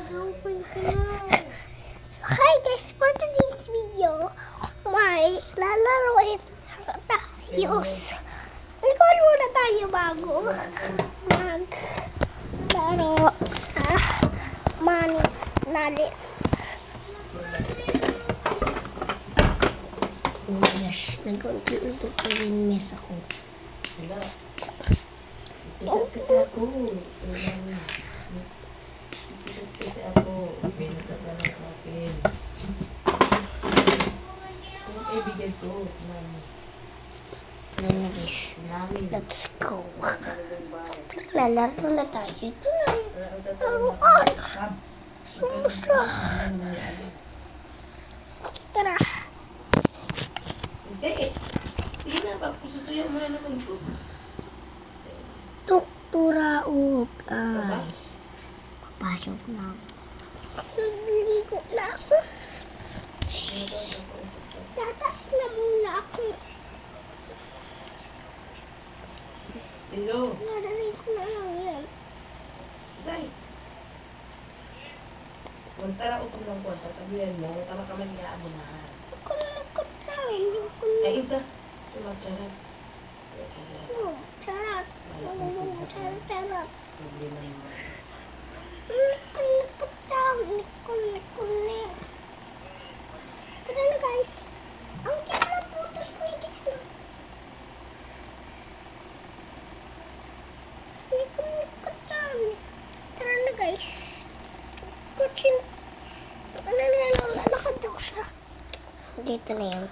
So, hi guys, for today's video, may lalaroin tayo. Record muna tayo bago maglaro sa Manis Nalis. Oh yes, nag-unti-unti ko yung mess ako. Ano na guys, let's go. Lalaro na tayo. Ito na yung laruan. Sumusta. Tara. Hindi. Sige na, papasusuyan mo na naman po. Tukturaog. Ay. Papasok na. Naligo na ako. Tatas na muna ako. Hello. Narinig ko na lang yan. Say. Kung tara usap lang ko, sabihin mo, tama ka man niya-abunahan. Ako na nagkutsaw. Hindi ko na. Ay, ito. Tumagsarat. Charat. Charat. Problema yun. Hindi ko na. Tara na guys. Ang cute na photos ni guys na. Tara na guys. Kutsin. Lalakad daw siya. Dito na yung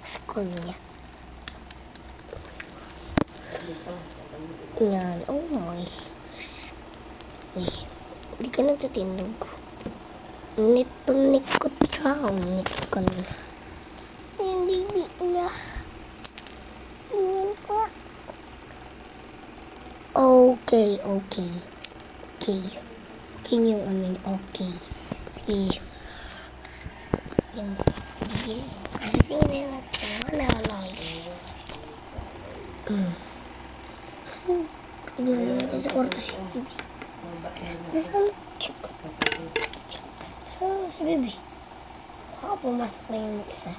school niya. Yan. Oh my. Uy. Hindi ka nagtatindog. Nito nikot siya. Nikot na. Hindi niya. Tingnan ko. Okay. Okay yung amin. Okay. Sige. Yung gising na yung natin. So, tignan natin sa kwarto si Bibi. Nasaan? So, si Bibi. Baka pumasok na yung isa.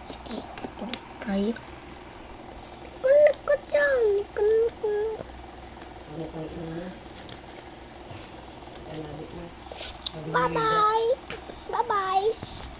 Sige, tulog tayo. Kunik ko dyan. Bye-bye. Bye-bye.